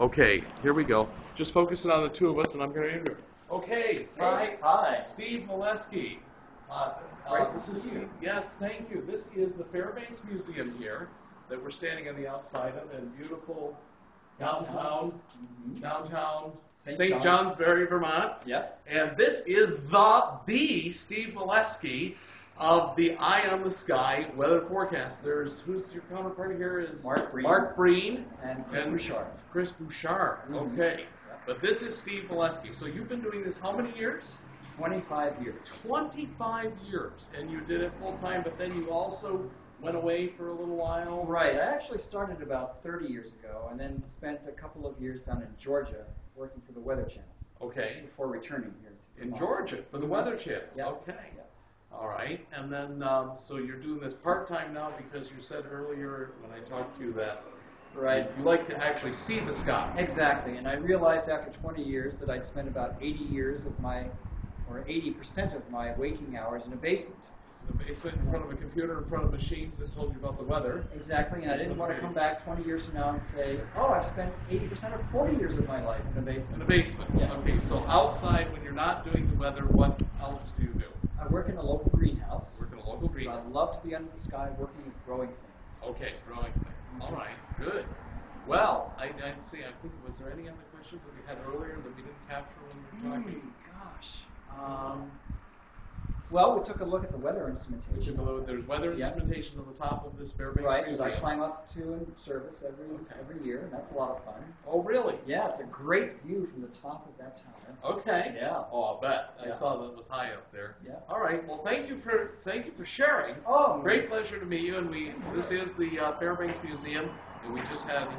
Okay, here we go. Just focusing on the two of us, and I'm going to interview. Okay, hi. Hi. Steve Maleski. Great to see you. Yes, thank you. This is the Fairbanks Museum here that we're standing on the outside of in beautiful downtown St. Johnsbury, Vermont. Yep. And this is the Steve Maleski of the Eye on the Sky weather forecast. Who's your counterpart here is Mark Breen and Bouchard. Chris Bouchard. Okay. Yep. But this is Steve Maleski. So you've been doing this how many years? 25 years. 25 years. And you did it full time, but then you also went away for a little while? Right. I actually started about 30 years ago and then spent a couple of years down in Georgia working for the Weather Channel. Okay. Before returning here. In Georgia for the Weather Channel? Yep. Okay. Yep. All right. And then, so you're doing this part-time now because you said earlier when I talked to you that you like to actually see the sky. Exactly. And I realized after 20 years that I'd spent about 80% of my waking hours in a basement. In the basement, in front of a computer, in front of machines that told you about the weather. Exactly, and I didn't want to come back 20 years from now and say, oh, I've spent 80% or 40 years of my life in a basement. In the basement. Yes. Okay, so outside, when you're not doing the weather, what else do you do? I work in a local greenhouse. Work in a local greenhouse. So I love to be under the sky working with growing things. Okay, growing things. All right, good. Well, I'd see, I think, was there any other questions that we had earlier that we didn't capture when we were talking? Gosh. Well, we took a look at the weather instrumentation. There's weather instrumentation on the top of this Fairbanks Museum. Right, that I climb up to in service every year, and that's a lot of fun. Oh, really? Yeah, it's a great view from the top of that tower. Okay. Yeah. Oh, I bet. Yeah. I saw that it was high up there. Yeah. All right. Well, thank you for sharing. Oh, great pleasure to meet you. And this is the Fairbanks Museum, and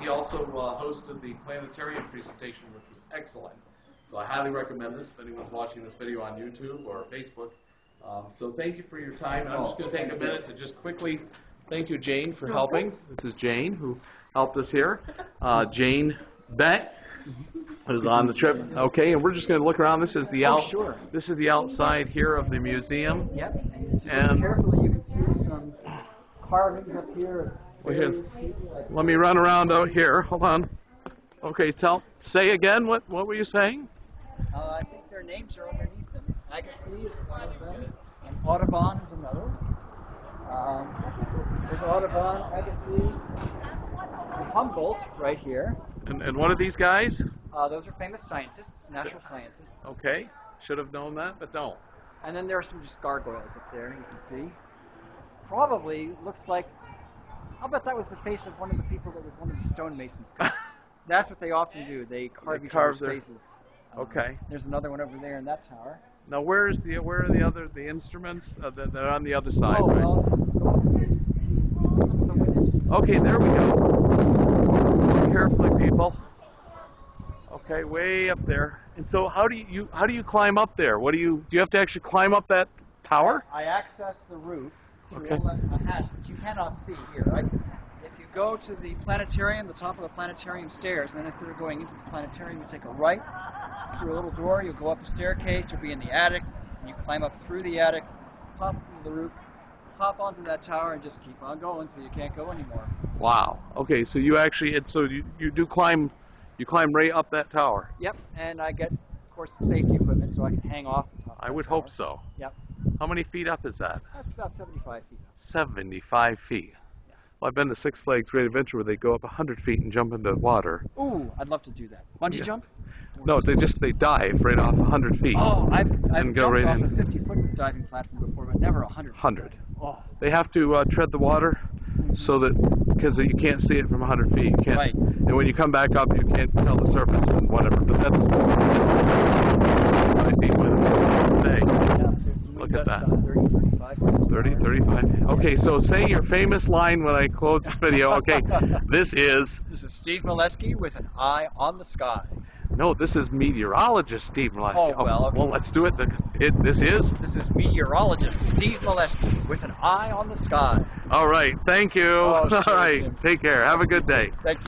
he also hosted the planetarium presentation, which was excellent. So I highly recommend this if anyone's watching this video on YouTube or Facebook. So thank you for your time. And I'm just going to take a minute to just quickly thank you, Jane, for helping. This is Jane who helped us here. Jane Beck is on the trip. Okay, and we're just going to look around. This is the This is the outside here of the museum. Yep. And carefully, you can see some carvings up here. Let me run around out here. Hold on. Okay, say again. What were you saying? I think their names are underneath them. Agassiz is one of them, and Audubon is another. There's Audubon, Agassiz, and Humboldt right here. And what are these guys? Those are famous scientists, natural scientists. Okay, should have known that, but don't. And then there are some just gargoyles up there, you can see. Probably looks like, I'll bet that was the face of one of the people that was one of the stonemasons. That's what they often do. They carve each other's faces. Okay. There's another one over there in that tower. Now, where are the instruments that are on the other side? Oh, right? Well, okay, there we go. Look carefully, people. Okay, way up there. And so, how do you climb up there? Do you have to actually climb up that tower? I access the roof through a hatch that you cannot see here. If you go to the planetarium, the top of the planetarium stairs, and then instead of going into the planetarium, you take a right through a little door, you'll go up a staircase, you'll be in the attic, and you climb up through the attic, pop through the roof, hop onto that tower, and just keep on going until you can't go anymore. Wow. Okay, so you actually, you climb right up that tower. Yep, and I get, of course, some safety equipment so I can hang off the top of I would hope so. Yep. How many feet up is that? That's about 75 feet up. 75 feet. Well, I've been to Six Flags Great Adventure where they go up 100 feet and jump into water. Ooh, I'd love to do that. Bungee jump? No, they dive right off 100 feet. Oh, I've jumped right off a 50-foot diving platform before, but never 100. 100. Oh. They have to tread the water so that, because you can't see it from 100 feet. You can't, right. And when you come back up, you can't tell the surface and whatever. But that's 5 feet by the day. Look at that. 30, 35. Okay, so say your famous line when I close this video. Okay, this is Steve Maleski with an eye on the sky. No, this is meteorologist Steve Maleski. Oh, well, okay. Well, let's do it. This is meteorologist Steve Maleski with an eye on the sky. All right, thank you. Oh, sure, All right, Jim. take care. Have a good day. Thank you.